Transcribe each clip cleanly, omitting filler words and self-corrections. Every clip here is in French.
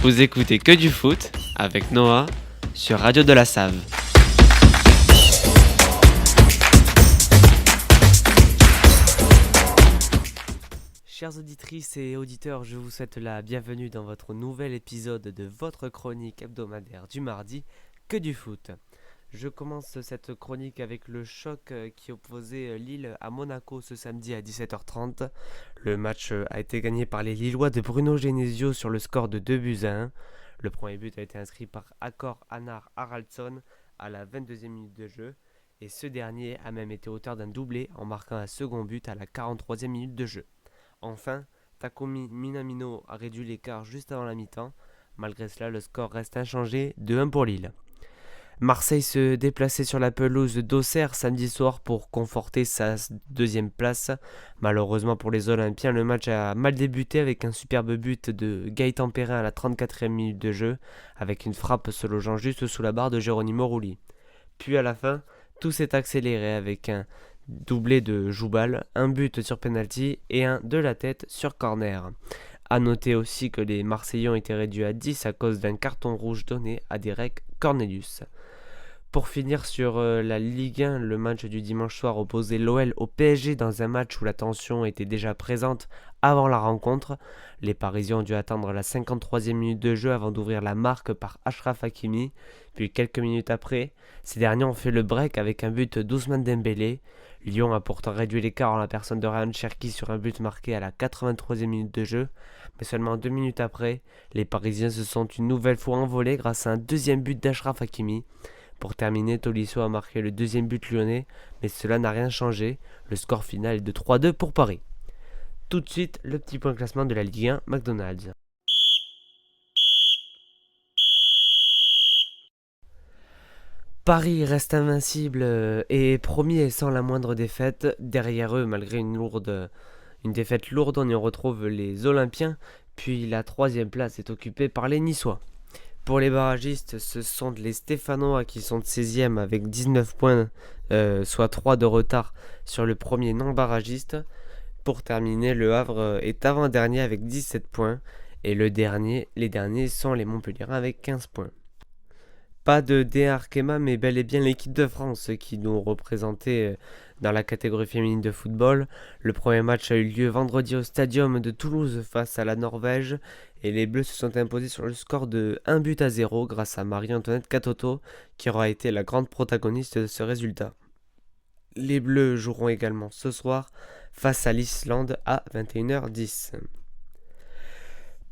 Vous écoutez Que du foot avec Noah sur Radio de la Save. Chères auditrices et auditeurs, je vous souhaite la bienvenue dans votre nouvel épisode de votre chronique hebdomadaire du mardi, Que du foot. Je commence cette chronique avec le choc qui opposait Lille à Monaco ce samedi à 17h30. Le match a été gagné par les Lillois de Bruno Genesio sur le score de 2-1. Le premier but a été inscrit par Akor Anar Haraldsson à la 22e minute de jeu. Et ce dernier a même été auteur d'un doublé en marquant un second but à la 43e minute de jeu. Enfin, Takumi Minamino a réduit l'écart juste avant la mi-temps. Malgré cela, le score reste inchangé, 2-1 pour Lille. Marseille se déplaçait sur la pelouse d'Auxerre samedi soir pour conforter sa deuxième place. Malheureusement pour les Olympiens, le match a mal débuté avec un superbe but de Gaëtan Perrin à la 34e minute de jeu, avec une frappe se logeant juste sous la barre de Geronimo Rulli. Puis à la fin, tout s'est accéléré avec un doublé de Joubal, un but sur penalty et un de la tête sur corner. A noter aussi que les Marseillais ont été réduits à 10 à cause d'un carton rouge donné à Derek Cornelius. Pour finir sur la Ligue 1, le match du dimanche soir opposait l'OL au PSG dans un match où la tension était déjà présente avant la rencontre. Les Parisiens ont dû attendre la 53e minute de jeu avant d'ouvrir la marque par Achraf Hakimi. Puis quelques minutes après, ces derniers ont fait le break avec un but d'Ousmane Dembélé. Lyon a pourtant réduit l'écart en la personne de Ryan Cherki sur un but marqué à la 83e minute de jeu. Mais seulement 2 minutes après, les Parisiens se sont une nouvelle fois envolés grâce à un deuxième but d'Achraf Hakimi. Pour terminer, Tolisso a marqué le deuxième but lyonnais, mais cela n'a rien changé. Le score final est de 3-2 pour Paris. Tout de suite, le petit point classement de la Ligue 1, McDonald's. Paris reste invincible et premier sans la moindre défaite. Derrière eux, malgré une défaite lourde, on y retrouve les Olympiens. Puis la troisième place est occupée par les Niçois. Pour les barragistes, ce sont les Stéphanois qui sont 16e avec 19 points, soit 3 de retard sur le premier non-barragiste. Pour terminer, le Havre est avant-dernier avec 17 points et les derniers sont les Montpelliérains avec 15 points. Pas de D. Arkema, mais bel et bien l'équipe de France qui nous représentait dans la catégorie féminine de football. Le premier match a eu lieu vendredi au Stadium de Toulouse face à la Norvège et les Bleus se sont imposés sur le score de 1-0 grâce à Marie-Antoinette Katoto qui aura été la grande protagoniste de ce résultat. Les Bleus joueront également ce soir face à l'Islande à 21h10.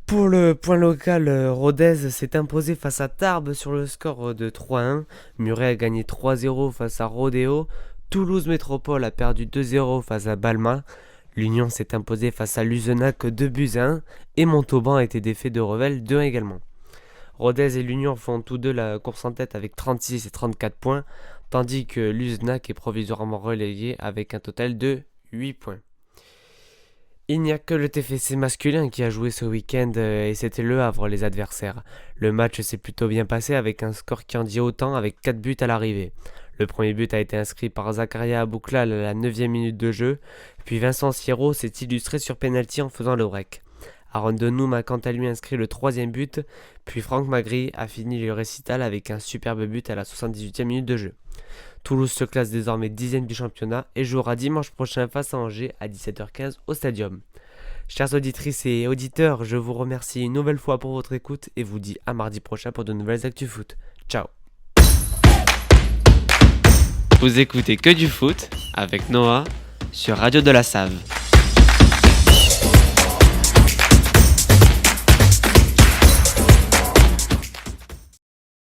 Pour le point local, Rodez s'est imposé face à Tarbes sur le score de 3-1. Muret a gagné 3-0 face à Rodeo. Toulouse Métropole a perdu 2-0 face à Balma. L'Union s'est imposée face à Luzenac 2-1 et Montauban a été défait de Revel 2-1 également. Rodez et l'Union font tous deux la course en tête avec 36 et 34 points, tandis que Luzenac est provisoirement relégué avec un total de 8 points. Il n'y a que le TFC masculin qui a joué ce week-end et c'était Le Havre les adversaires. Le match s'est plutôt bien passé avec un score qui en dit autant avec 4 buts à l'arrivée. Le premier but a été inscrit par Zakaria Abouklal à la 9e minute de jeu, puis Vincent Sierro s'est illustré sur penalty en faisant le break. Aaron Denoum a quant à lui inscrit le troisième but, puis Franck Magri a fini le récital avec un superbe but à la 78e minute de jeu. Toulouse se classe désormais 10e du championnat et jouera dimanche prochain face à Angers à 17h15 au Stadium. Chères auditrices et auditeurs, je vous remercie une nouvelle fois pour votre écoute et vous dis à mardi prochain pour de nouvelles actus foot. Ciao. Vous écoutez Que du foot avec Noah sur Radio de la Save.